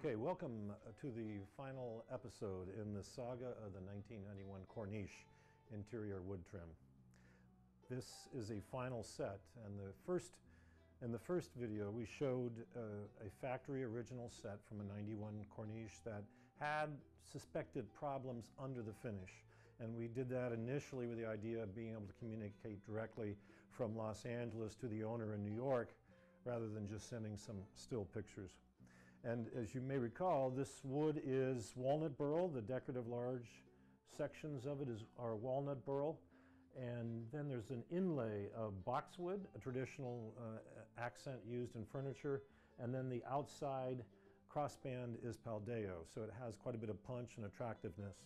Okay, welcome to the final episode in the saga of the 1991 Corniche interior wood trim. This is a final set, and in the first video we showed a factory original set from a 91 Corniche that had suspected problems under the finish. And we did that initially with the idea of being able to communicate directly from Los Angeles to the owner in New York, rather than just sending some still pictures. And as you may recall, this wood is walnut burl. The decorative large sections of it are walnut burl. And then there's an inlay of boxwood, a traditional accent used in furniture. And then the outside crossband is paldeo, so it has quite a bit of punch and attractiveness.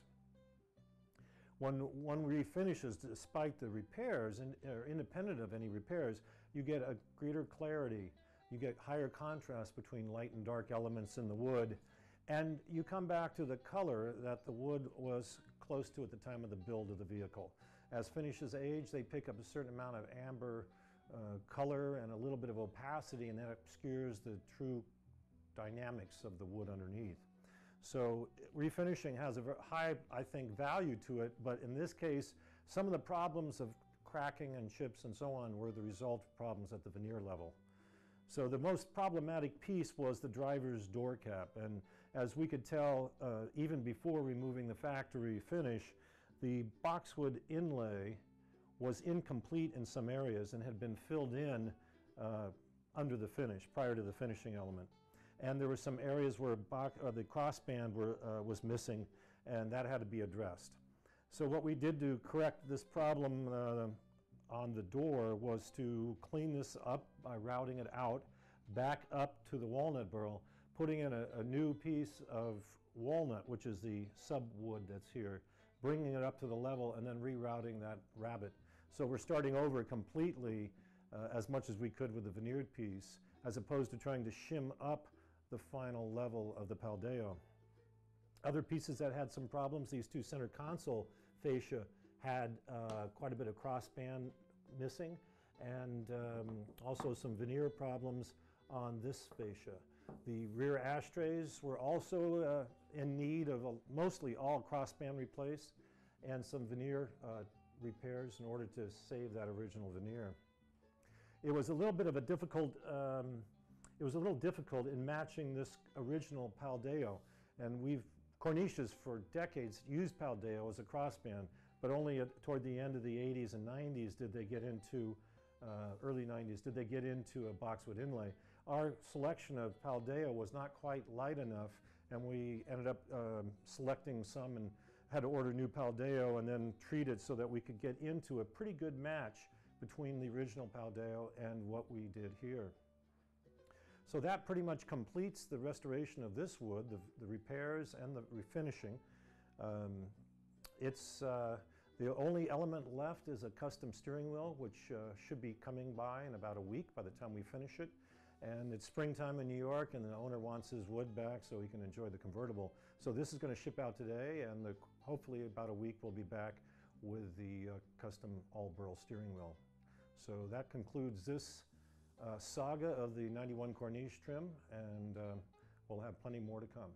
When one refinishes, despite the repairs, or independent of any repairs, you get a greater clarity. You get higher contrast between light and dark elements in the wood, and you come back to the color that the wood was close to at the time of the build of the vehicle. As finishes age, they pick up a certain amount of amber color and a little bit of opacity, and that obscures the true dynamics of the wood underneath. So refinishing has a very high, I think, value to it, but in this case, some of the problems of cracking and chips and so on were the result of problems at the veneer level. So the most problematic piece was the driver's door cap, and as we could tell even before removing the factory finish, the boxwood inlay was incomplete in some areas and had been filled in under the finish, prior to the finishing element. And there were some areas where the crossband was missing, and that had to be addressed. So what we did to correct this problem on the door was to clean this up by routing it out, back up to the walnut burl, putting in a new piece of walnut, which is the subwood that's here, bringing it up to the level, and then rerouting that rabbet. So we're starting over completely as much as we could with the veneered piece, as opposed to trying to shim up the final level of the paldeo. Other pieces that had some problems, these two center console fascia had quite a bit of crossband missing, and also some veneer problems on this fascia. The rear ashtrays were also in need of mostly all crossband replaced and some veneer repairs in order to save that original veneer. It was a little bit of a difficult in matching this original paldeo, and Corniches for decades used paldeo as a crossband, but only toward the end of the 80s and 90s did they get into, early 90s, did they get into a boxwood inlay. Our selection of paldeo was not quite light enough, and we ended up selecting some and had to order new paldeo and then treat it so that we could get into a pretty good match between the original paldeo and what we did here. So that pretty much completes the restoration of this wood, the repairs and the refinishing. The only element left is a custom steering wheel, which should be coming by in about a week by the time we finish it. And it's springtime in New York, and the owner wants his wood back so he can enjoy the convertible. So this is going to ship out today, and hopefully about a week we'll be back with the custom all-burl steering wheel. So that concludes this saga of the 91 Corniche trim, and we'll have plenty more to come.